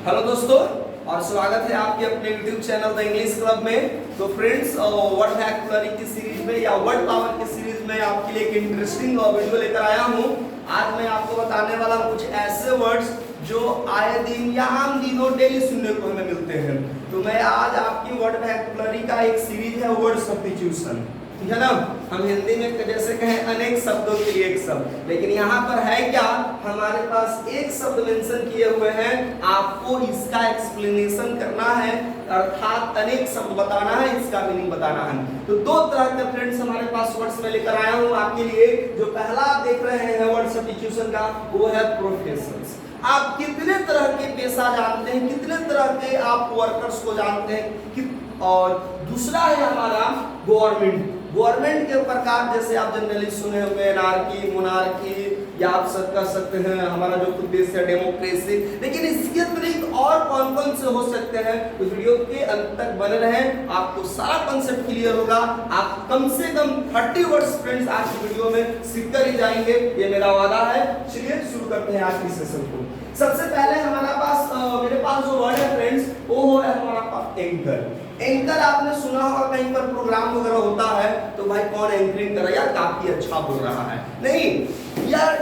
Hello दोस्तों, और स्वागत है आपके अपने YouTube channel the English club में। तो फ्रेंड्स, वर्ड वोकैबुलरी की सीरीज में या वर्ड पावर की सीरीज में आपके लिए एक इंटरेस्टिंग वीडियो लेकर आया हूँ। आज मैं आपको बताने वाला कुछ ऐसे वर्ड्स जो आए दिन या आम दिनों डेली सुनने को हमें मिलते हैं। तो मैं आज आपकी वर्ड वोकैबुलरी का एक सीरीज है वर्ड सब्स्टिट्यूशन, ठीक है ना। हम हिंदी में जैसे कहें अनेक शब्दों के लिए एक शब्द, लेकिन यहाँ पर है क्या, हमारे पास एक शब्द मेंशन किए हुए हैं, आपको इसका एक्सप्लेनेशन करना है, अर्थात अनेक शब्द बताना है, इसका मीनिंग बताना है। तो दो तरह के फ्रेंड्स हमारे पास वर्ड्स में लेकर आया हूँ आपके लिए। जो पहला आप देख रहे हैं वर्ड सब्स्टिट्यूशन का, वो है प्रोफेशंस। आप कितने तरह के पेशा जानते हैं, कितने तरह के आप वर्कर्स को जानते हैं और दूसरा है हमारा गवर्नमेंट। गवर्नमेंट के प्रकार जैसे आप जनरली सुने होंगे एनार्की, मोनार्की, या आप सब कह सकते हैं हमारा जो देश है डेमोक्रेसी। लेकिन इसके अतिरिक्त और कौन कौन से हो सकते हैं, तो वीडियो के अंत तक बने रहें, आपको सारा कंसेप्ट क्लियर होगा। आप कम से कम 30 वर्ड्स फ्रेंड्स आज की वीडियो में सीख कर ही जाएंगे, ये मेरा वादा है। चलिए शुरू करते हैं आज की सेशन को। सबसे पहले मेरे पास जो वर्ड है फ्रेंड्स, वो है हमारा पास एंकर। एंकर आपने सुना होगा, कहीं पर प्रोग्राम वगैरह होता है तो भाई कौन एंकरिंग कर रहा है, यार काफी अच्छा बोल रहा है। नहीं यार,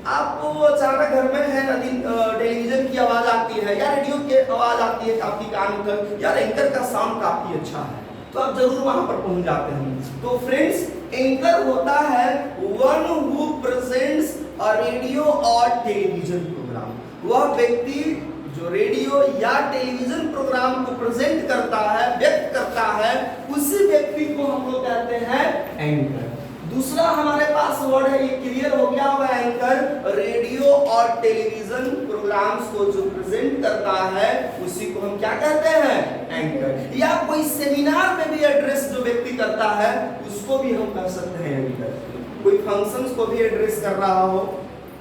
आपको अचानक घर में है टेलीविजन की आवाज आती है या रेडियो की आवाज आती है काफी कान कर, यार एंकर का साउंड काफी अच्छा है, तो आप जरूर वहां पर पहुंच जाते हैं। तो फ्रेंड्स, एंकर होता है one who presents a radio और टेलीविजन प्रोग्राम। वह व्यक्ति जो रेडियो या टेलीविजन प्रोग्राम को प्रेजेंट करता है, व्यक्त करता है, उसी व्यक्ति को हम लोग कहते हैं एंकर। दूसरा हमारे पास वर्ड है, ये क्लियर हो गया होगा, एंकर रेडियो और टेलीविजन प्रोग्राम्स को जो प्रेजेंट करता है उसी को हम क्या कहते हैं, एंकर। या कोई सेमिनार में भी एड्रेस जो व्यक्ति करता है उसको भी हम कह सकते हैं एंकर। कोई फंक्शंस को भी एड्रेस कर रहा हो,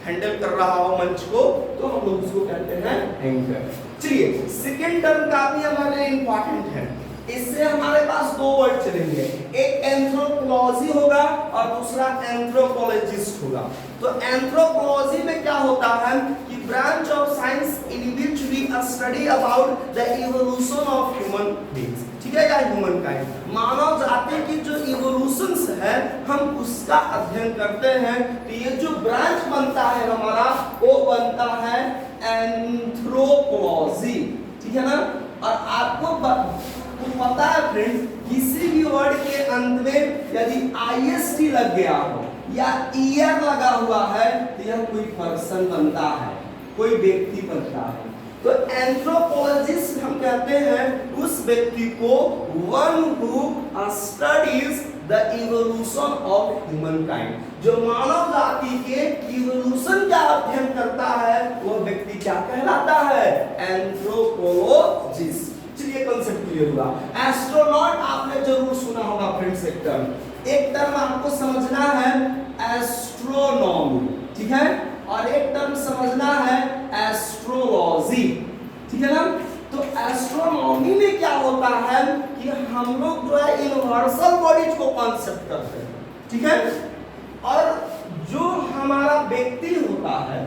हैंडल कर रहा हो मंच को, तो हम लोग उसको कहते हैं एंकर। चलिए, सेकंड टर्म काफी हमारे लिए इंपॉर्टेंट है। इससे हमारे पास दो वर्ड चलेंगे, एक एंथ्रोपोलॉजी होगा और दूसरा एंथ्रोपोलॉजिस्ट होगा। तो एंथ्रोपोलॉजी में क्या होता है कि branch of science in which we study about the evolution of human beings, ठीक है, या ह्यूमन काइंड, मानव जाति की जो इवोल्यूशंस है हम उसका अध्ययन करते हैं। तो ये जो ब्रांच बनता है हमारा, वो बनता है एंथ्रोपोलॉजी, ठीक है ना। और आपको पता है फ्रेंड्स, किसी भी वर्ड के अंत में यदि IST लग गया हो या ईयर लगा हुआ है तो यह कोई पर्सन बनता है, कोई व्यक्ति बनता है। तो एंथ्रोपोलॉजिस्ट हम कहते हैं उस व्यक्ति को one who studies the evolution of human kind, जो मानव जाति के इवोल्यूशन का अध्ययन करता है, वो व्यक्ति क्या कहलाता है, एंथ्रोपोलॉजिस्ट। चलिए कंसेप्ट क्लियर हुआ। एस्ट्रोनॉट आपने जरूर सुना होगा फ्रेंड्स, एक टर्म आपको समझना है एस्ट्रोनॉमी, ठीक है, और एक टर्म समझना है एस्ट्रोलॉजी, ठीक है ना। तो एस्ट्रोनॉमी में क्या होता है कि हम लोग जो है यूनिवर्सल बॉडीज को कॉन्सेप्ट करते हैं, ठीक है, और जो हमारा व्यक्ति होता है,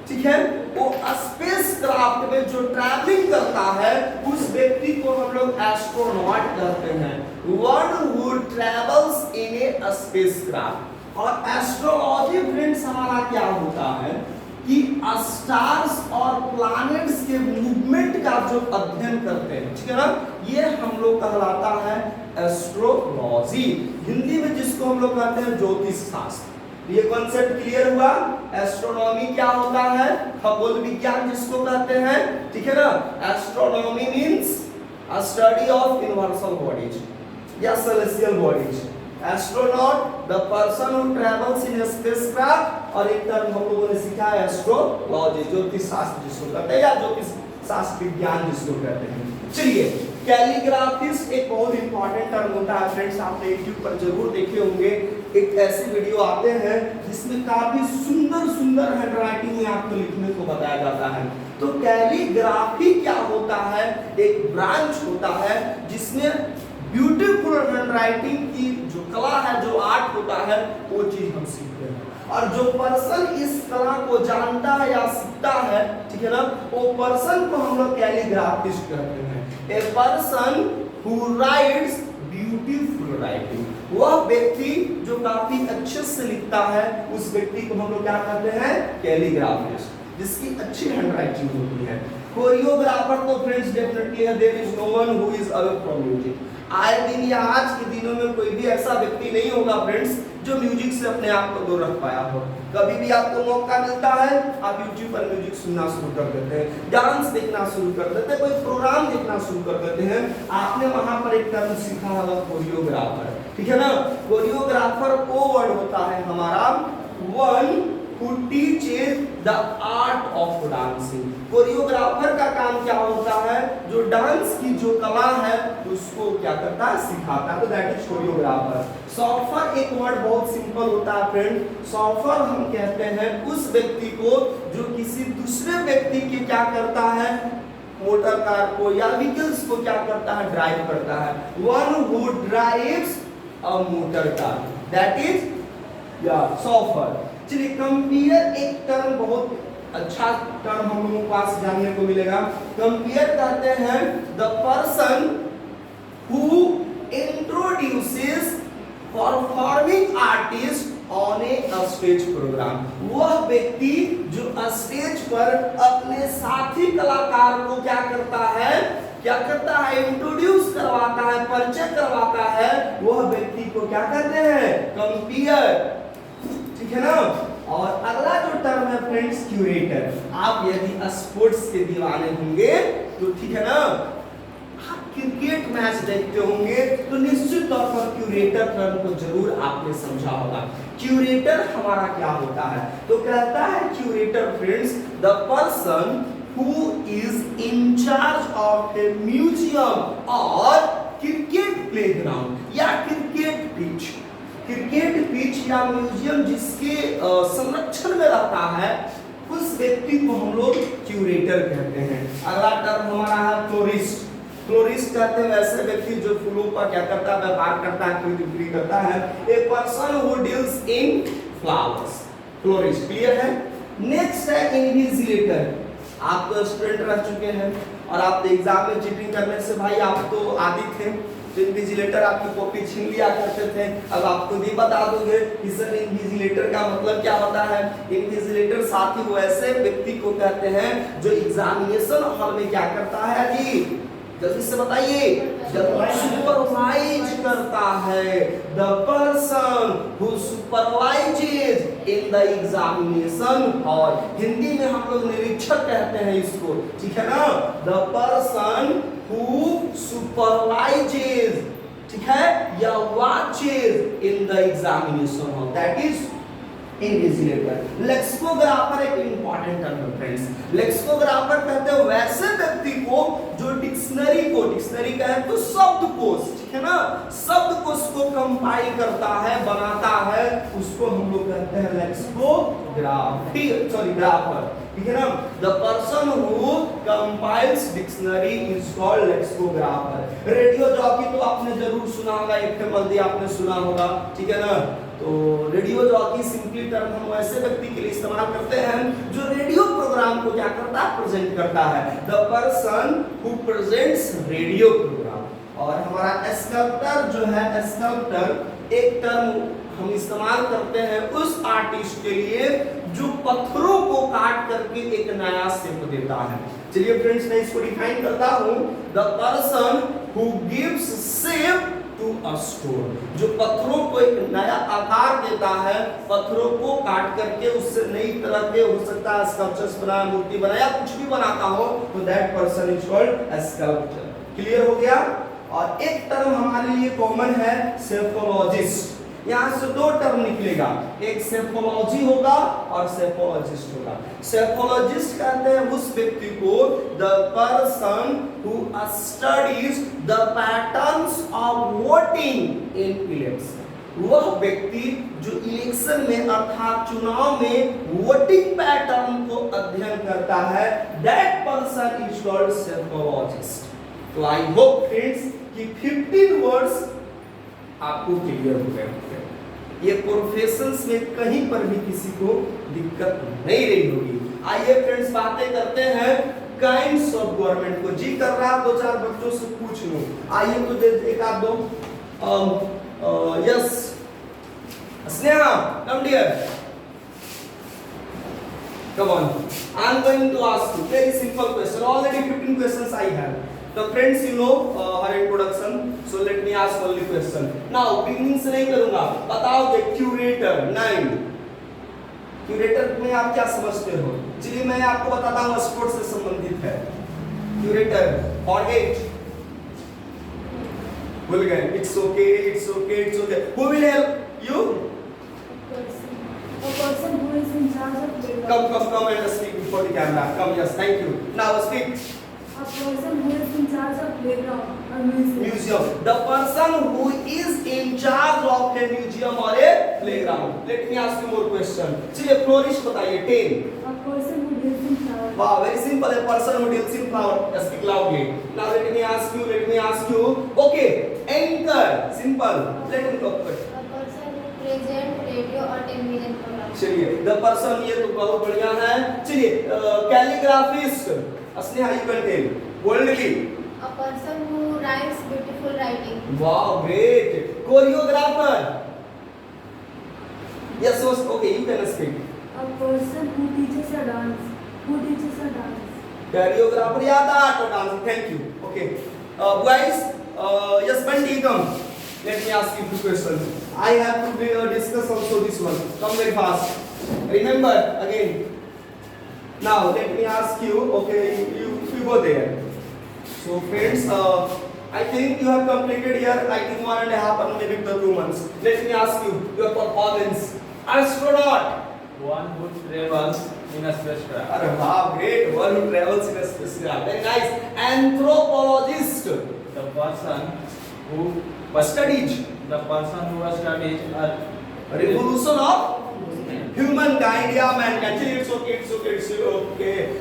ठीक है, वो स्पेस क्राफ्ट में जो ट्रैवलिंग करता है उस व्यक्ति को हम लोग एस्ट्रोनॉट कहते हैं, one who travels in A space craft. और एस्ट्रोलॉजी फ्रेंड्स हमारा क्या होता है कि स्टार्स और प्लैनेट्स के मूवमेंट का जो अध्ययन करते हैं, ठीक है ना, ये हम लोग कहलाता है एस्ट्रोलॉजी। हिंदी में जिसको हम लोग कहते हैं ज्योतिष शास्त्र। ये कॉन्सेप्ट क्लियर हुआ। एस्ट्रोनॉमी क्या होता है, खगोल विज्ञान जिसको कहते हैं, ठीक है ना। Astronomy means study of universal bodies या celestial bodies. Astronaut the person who travels in spacecraft, और एक टर्म हम लोगों ने सीखा है एस्ट्रोलॉजी, ज्योतिष शास्त्र जिसको कहते हैं या ज्योतिष शास्त्र विज्ञान जिसको कहते हैं। चलिए, कैलीग्राफिस्ट एक बहुत इंपॉर्टेंट टर्म होता है फ्रेंड्स, आपने YouTube पर जरूर देखे होंगे। एक ऐसे वीडियो आते हैं जिसमें काफी सुंदर सुंदर हैंडराइटिंग में आपको लिखने को बताया जाता है। तो कैलीग्राफी क्या होता है, एक ब्रांच होता है जिसमें ब्यूटीफुल हैंडराइटिंग की जो कला है, जो आर्ट होता है, वो चीज हम सीखते हैं। और जो पर्सन इस कला को जानता है या सीखता है, ठीक है ना, वो पर्सन को हम लोग कैलीग्राफिस्ट कहते हैं। A person who rights beautiful writing, वह व्यक्ति जो काफी अच्छे से लिखता है, उस व्यक्ति को हम लोग क्या कहते हैं, कैलीग्राफिस्ट, जिसकी अच्छी हैंड राइटिंग होती है। कोरियोग्राफर तो फ्रेंड्स डेफिनेटली है, there is no one who is away from music. आए दिन या आज के दिनों में कोई भी ऐसा व्यक्ति नहीं होगा फ्रेंड्स जो म्यूजिक से अपने आप को दूर रख पाया हो। कभी भी आपको मौका मिलता है, आप यूट्यूब पर म्यूजिक सुनना शुरू कर देते हैं, डांस देखना शुरू कर देते हैं, कोई प्रोग्राम देखना शुरू कर देते हैं। आपने वहां पर एक टर्म सीखा होगा, कोरियोग्राफर, ठीक है ना। कोरियोग्राफर वो वर्ड होता है हमारा one who teaches the art of dancing। Choreographer का काम क्या होता है, जो डांस की जो कला है उसको क्या करता है, सिखाता है, तो दैट इज कोरियोग्राफर। सॉफ्टर एक वर्ड बहुत सिंपल होता है फ्रेंड, सॉफ्टर हम कहते हैं उस व्यक्ति को जो किसी दूसरे व्यक्ति के क्या करता है, मोटर कार को या व्हीकल्स को क्या करता है, ड्राइव करता है। One who drives a motor car, that is या सॉफ्टर। चलिए कंपेयर एक टर्म बहुत अच्छा टर्म हम लोगों के पास जानने को मिलेगा। कंपेयर कहते हैं the person who introduces performing artist on a stage program, वह व्यक्ति जो स्टेज पर अपने साथी कलाकार को क्या करता है, इंट्रोड्यूस करवाता है, परिचय करवाता है, वह व्यक्ति को क्या कहते हैं, कंपेयर, ठीक है ना। और अगला जो टर्म है फ्रेंड्स, क्यूरेटर। आप यदि स्पोर्ट्स के दीवाने होंगे तो ठीक है ना, आप क्रिकेट मैच देखते होंगे तो निश्चित तौर पर क्यूरेटर टर्म को जरूर आपने समझा होगा। क्यूरेटर हमारा क्या होता है, तो कहता है curator friends the person who is in charge of A museum और क्रिकेट प्लेग्राउंड या क्रिकेट पिच। क्रिकेट पिच या म्यूजियम जिसके संरक्षण में रहता है, उस व्यक्ति को हम लोग क्यूरेटर कहते हैं। अगला टर्म हमारा है फ्लोरिस्ट। फ्लोरिस्ट कहते हैं वैसे व्यक्ति जो फूलों का क्या करता है, व्यापार करता है, खरीद बिक्री करता है। A person who deals in flowers, florist, clear है। नेक्स्ट है इन्विजिलेटर। आप तो स्टूडेंट रह चुके हैं और आप एग्जाम में चीटिंग करने से भाई आप तो आदी थे, तो इन्विजिलेटर आपकी कॉपी छीन लिया करते थे। अब आपको भी बता दोगे कि सर इन्विजिलेटर का मतलब क्या होता है। इन्विजिलेटर साथी वो ऐसे व्यक्ति को कहते हैं जो एग्जामिनेशन हॉल में क्या करता है जी, जल्दी से बताइए, सुपरवाइज करता है। The person who supervises in the examination hall, Hindi में हम लोग निरीक्षक कहते हैं इसको, ठीक है ना। द पर्सन हु सुपरवाइजेज, ठीक है, या watches in the examination hall, that is invigilator. Lexicographer एक इंपॉर्टेंट टर्म है फ्रेंड्स। लेक्सिकोग्राफर कहते हैं वैसे व्यक्ति को जो डिक्शनरी को, डिक्शनरी कहे तो शब्दकोश, ठीक है ना, शब्दकोश को कंपाइल करता है, बनाता है, उसको हम लोग कहते हैं लेक्सिकोग्राफर, ठीक है ना। The person who compiles dictionary is called lexicographer. Radio jockey तो आपने जरूर सुना होगा, एक मल्दी आपने सुना होगा, ठीक है ना। तो रेडियो जॉकी सिंपली टर्म हम ऐसे व्यक्ति के लिए इस्तेमाल करते हैं जो रेडियो प्रोग्राम को क्या करता है, प्रेजेंट करता है। The person who presents radio program. और हमारा स्कल्प्टर जो है, स्कल्प्टर एक टर्म हम इस्तेमाल करते हैं उस आर्टिस्ट के लिए जो पत्थरों को काट करके एक नया शेप देता है। चलिए फ्रेंड्स मैं इसको डिफाइन करता हूं। The person who gives shape to a stone, जो पत्थरों को एक नया आकार देता है, पत्थरों को काट करके उससे नई तरह के हो सकता है स्कल्पचर्स बनाया, मूर्ति बनाया, कुछ भी बनाता हो, तो that person is called a sculpture. Clear हो गया। और एक टर्म हमारे लिए कॉमन है, सेफोलॉजिस्ट। यहां से दो टर्म निकलेगा, एक सेफोलॉजी होगा और सेफोलॉजिस्ट होगा। सेफोलॉजिस्ट कहते हैं उस व्यक्ति को the person who studies the patterns of voting in election. वह व्यक्ति जो इलेक्शन में अर्थात चुनाव में वोटिंग पैटर्न को अध्ययन करता है, that person is called psephologist. तो आई होप फ्रेंड्स कि 15 वर्ड्स आपको क्लियर हो गए होंगे। ये प्रोफेशंस में कहीं पर भी किसी को दिक्कत नहीं रही होगी। आइए फ्रेंड्स बातें करते हैं काइंड्स ऑफ गवर्नमेंट को। जी कर रहा दो चार बच्चों से पूछ लूं। आइए तो एक आध दो yes Sneha come dear come on I'm going to ask you very simple question, already 15 questions I have. So friends you know her introduction, so let me ask only question now, beginning से नहीं करूंगा। बताओगे curator 9, curator में आप क्या समझते हो? चलिए मैं आपको बताता हूँ, स्पोर्ट्स से संबंधित है क्यूरेटर। और 8 भूल गए। It's okay it's okay it's okay. Who will help you? A person who is in charge of playground. Come and speak before the camera. Come, yes, thank you. Now speak. A person who is in charge of playground or museum. Museum. The person who is in charge of a museum or a playground. Let me ask you more question. चलिए flourish बताइए 10. A person who deals in flower. Wow, very simple. A person who deals in flower. Speak loudly. Now let me ask you. Okay, anchor. Simple. Let me go. A person who present radio or television program. चलिए the person, ये तो बहुत बढ़िया है। चलिए calligraphist Sneha you can tell boldly. A person who writes beautiful writing. Wow great. Choreographer yes okay you can speak. A person who teaches a dance. Choreographer या the art of dancing. Thank you. Okay boys yes Bunty come. Let me ask you two questions. I have to discuss also this one. Come very fast. Remember again. Now let me ask you. Okay, you go there. So friends, I think you have completed here. I think 1.5 or maybe 2 months. Let me ask you your performance. Astronaut. One who travels in a spacecraft. Arre wow, great. One who travels in a spacecraft. Very nice. Anthropologist. The person who Studies the person who studies a revolution of humankind या mankind. चलिए it's okay.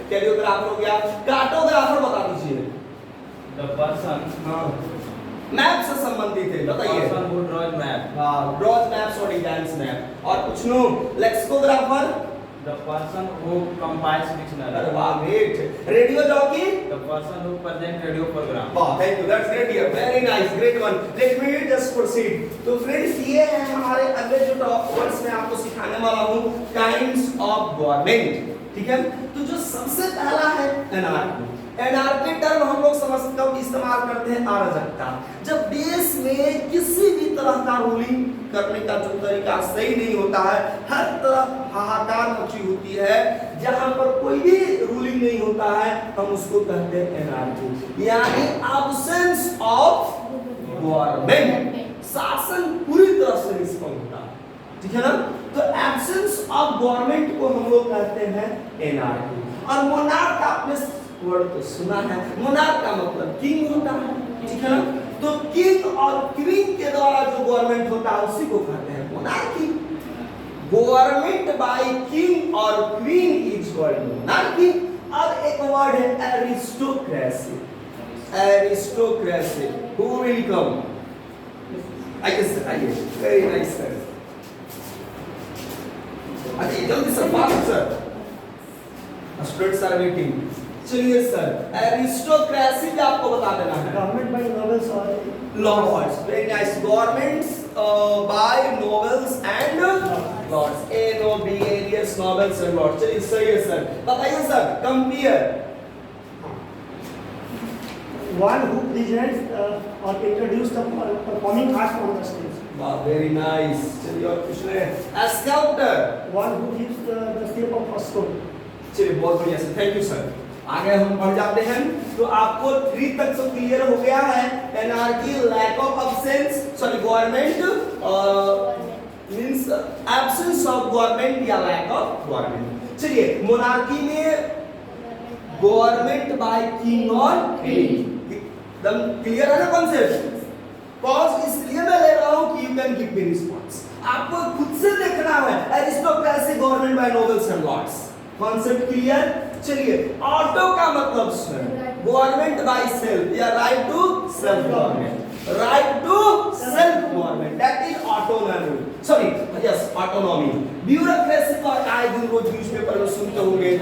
कैरियोग्राफर हो गया। Cartographer बता दीजिए। the person हाँ map से संबंधित है, बताइए। person who draws map. हाँ draws maps और designs map। और कुछ नो lexicographer The person who compiles dictionary. अरे वाह great. Radio jockey The person who presents radio program. वाह thank you that's great here very nice great one. Let me just proceed. तो friends ये है हमारे अगले जो टॉप वर्ड्स मैं आपको सिखाने वाला हूँ काइंड्स ऑफ गवर्नमेंट। ठीक है, तो जो सबसे पहला है एनार्की। एनार्की टर्म हम लोग समझते हैं इस्तेमाल करते हैं अराजकता। जब देश में किसी भी तरह का रूलिंग करने का जो तरीका सही नहीं होता है, हर तरफ हाहाकार मची होती है, जहां पर कोई भी रूलिंग नहीं होता है, हम उसको कहते हैं एनार्की, यानी एब्सेंस ऑफ गवर्नमेंट। शासन पूरी तरह से निष्पन्न होता है। ठीक है ना, तो एब्सेंस ऑफ गवर्नमेंट को हम लोग कहते हैं एनार्की। और मोनार्क आपने वर्ड तो सुना है, मोनार्क का मतलब किंग होता है। ठीक है ना, तो किंग और क्वीन के द्वारा जो गवर्नमेंट होता है उसी को कहते हैं मोनार्की। गवर्नमेंट बाय किंग और क्वीन इज कॉल्ड मोनार्की। अब एक वर्ड है aristocracy. Aristocracy who will come? आइए वेरी नाइस सर। अच्छा जल्दी sir fast sir, students are waiting. चलिए सर एरिस्टोक्रेसी भी आपको बता देना है। Government by nobles or lords, very nice. Governments by nobles and lords. Alias nobles and lords. चलिए सही है सर। बताइए sir compere. one who presents or introduce the performing arts on the stage. वाह वेरी नाइस। चलिए और कुछ नहीं। Sculptor. One who gives the shape of a stone. चलिए बहुत बढ़िया सर, थैंक यू सर। आगे हम बढ़ जाते हैं। तो आपको 3 तक तो क्लियर हो गया है। Anarchy, lack of absence, sorry government means absence of government या लैक ऑफ गवर्नमेंट। चलिए मोनार्की में गवर्नमेंट बाय किंग और क्वीन। एकदम क्लियर है ना कॉन्सेप्ट? पॉज इसलिए मैं ले रहा हूं कि you can give me response. आपको खुद से देखना है aristocracy, government by nobles and lords. Concept clear? चलिए ऑटो का मतलब गवर्नमेंट बाय सेल्फ या right to self government. right to self government, that is autonomy. Sorry, yes, autonomy. Bureaucracy को आए दिन रोज न्यूज़पेपर में सुनते होंगे,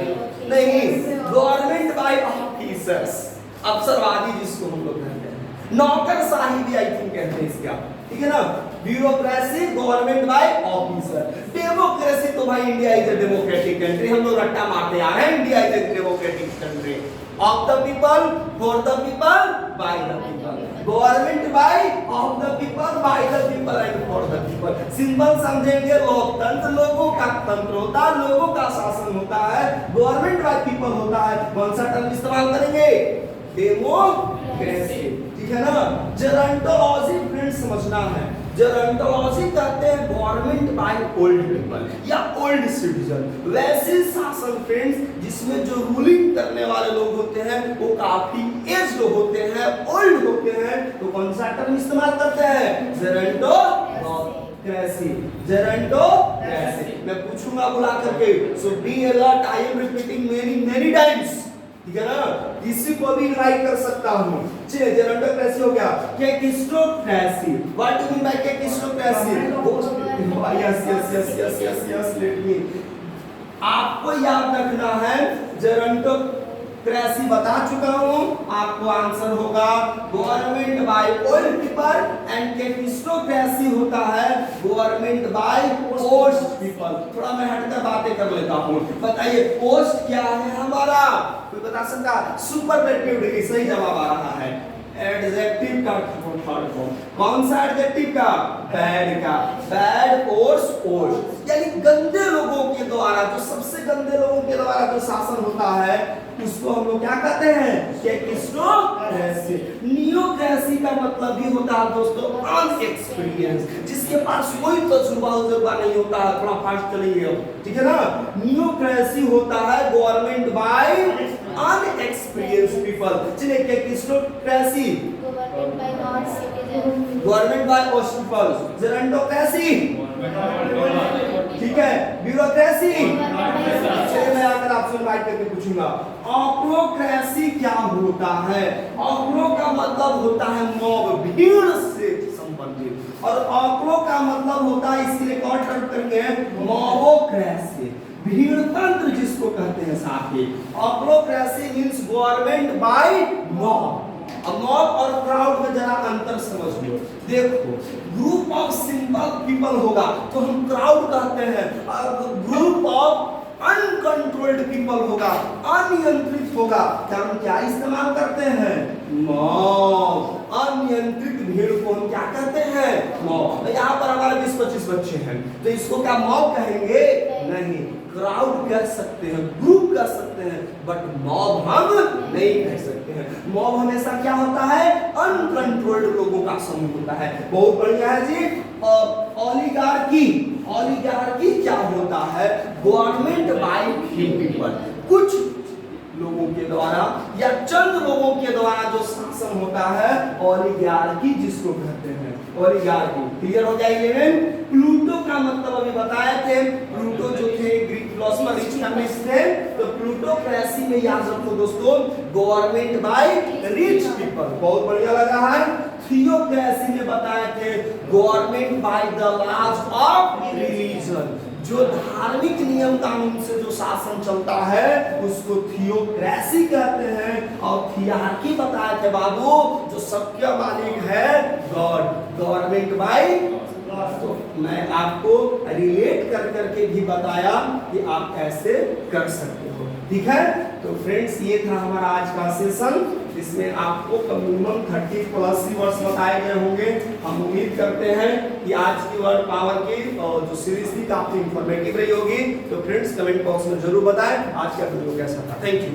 नहीं, गवर्नमेंट बाय ऑफिसर्स, अफसरवादी जिसको हम लोग कहते हैं, नौकरशाही भी आई थिंक कहते हैं इसका, ठीक है ना। Bureaucracy government by officer. Democracy तो भाई India is a democratic country, हम लोग रट्टा मारते आ रहे हैं, India is a democratic country, of the people, for the people, by the people, government by, of the people, by the people and for the people. Simple समझेंगे, लोकतंत्र लोगों का तंत्र होता है, लोगों का शासन होता है, गवर्नमेंट बाय पीपल होता है। कौन सा टर्म इस्तेमाल करेंगे? डेमोक्रेसी, ठीक है ना। जेरोंटोलॉजी फ्रेंड्स समझना है, जेरोंटोलॉजी कहते हैं गवर्नमेंट बाय ओल्ड पीपल या ओल्ड सिटीजन, वैसे शासन फ्रेंड्स जिसमें जो रूलिंग करने वाले लोग होते हैं वो काफी एज्ड होते हैं, ओल्ड होते हैं। तो कौन सा टर्म इस्तेमाल करते हैं? जेरोंटोक्रेसी, जेरोंटोक्रेसी। मैं पूछूंगा बुला करके, so be alert, I am repeating many times, ठीक है ना। किसी को भी इनवाइट कर सकता हूं। चलिए, जेरोंटोक्रेसी हो गया। Kakistocracy, what do mean by kakistocracy? Yes, let me, आपको याद रखना है, जेरोंटोक्रेसी बता चुका हूं, आपको आंसर होगा government by old people and kakistocracy होता है गवर्नमेंट बाय पोस्ट पीपल। थोड़ा मैं हटकर बातें कर लेता हूं। बताइए पोस्ट क्या है हमारा? कोई बता सकता? सुपरलेटिव डिग्री, सही जवाब आ रहा है। एडजेक्टिव का थर्ड फॉर्म, कौन सा एडजेक्टिव का? बैड का, बैड पोस्ट, यानी गंदे लोगों के द्वारा, जो सबसे गंदे लोगों के द्वारा जो शासन होता है उसको हम लोग क्या कहते हैं? केकिस्टोक्रेसी। नियोक्रेसी का मतलब भी होता है दोस्तों अनएक्सपीरियंस, जिसके पास कोई तजुर्बा नहीं होता है। थोड़ा फास्ट चलेंगे, ठीक है ना। नियोक्रेसी होता है गवर्नमेंट बाय अनएक्सपीरियंस पीपल। चलिए, kakistocracy government by non citizen, government by post people. Gerontocracy, ठीक है। ब्यूरोक्रेसी, चलिए मैं आकर आपसे इनवाइट करके पूछूंगा, ऑक्रोक्रेसी क्या होता है? ऑक्रो का मतलब होता है मॉब, भीड़ से संबंधित, और ऑक्रो का मतलब होता है, इसके लिए कौन टर्म करेंगे? मॉबोक्रेसी, भीड़ तंत्र जिसको कहते हैं साथी। ऑक्रोक्रेसी मींस गवर्नमेंट बाय मॉब। अब मॉब और क्राउड में जरा अंतर समझ लो। देखो, ग्रुप ऑफ सिंपल पीपल होगा तो हम क्राउड कहते हैं, और ग्रुप ऑफ अनकंट्रोल्ड पीपल होगा, अनियंत्रित होगा, क्या हम क्या इस्तेमाल करते हैं? मॉब। अनियंत्रित भीड़ को हम क्या कहते हैं? मॉब। यहाँ पर हमारे 20-25 बच्चे हैं तो इसको क्या मॉब कहेंगे? नहीं, क्राउड कह सकते हैं, ग्रुप कह सकते हैं, बट मॉब हम नहीं कह सकते हैं। मॉब हमेशा क्या होता है? अनकंट्रोल्ड लोगों का समूह होता है। बहुत बढ़िया है जी। ओलिगार्की, ओलिगार्की क्या होता है? गवर्नमेंट बाय फ्यू पीपल, कुछ लोगों के द्वारा या चंद लोगों के द्वारा जो शासन होता है, ओलिगार्की जिसको कहते हैं, ओलिगार्की। क्लियर हो जाएगा? प्लूटो का मतलब अभी बताए थे, प्लूटो जो थे ग्रीक फिलोसोफर, रिच इकोनॉमिस्ट थे, तो प्लूटोक्रेसी में याद रखो दोस्तों गवर्नमेंट बाय रिच पीपल। बहुत बढ़िया लगा है। थियोक्रेसी में बताए थे government by the laws of religion, जो धार्मिक नियम कानून से जो शासन चलता है उसको थियोक्रेसी कहते हैं। और थियार्की बताए थे बाबू, जो सबका मालिक है गॉड, गवर्नमेंट बाय। तो मैं आपको रिलेट कर करके भी बताया कि आप ऐसे कर सकते हो, ठीक है। तो फ्रेंड्स, ये था हमारा आज का सेशन, जिसमें आपको मिनिमम 30+ वर्ड्स बताए गए होंगे। हम उम्मीद करते हैं कि आज की वर्ड पावर की जो सीरीज थी काफी इंफॉर्मेटिव रही होगी। तो फ्रेंड्स, कमेंट बॉक्स में जरूर बताएं आज का वीडियो कैसा था। Thank you.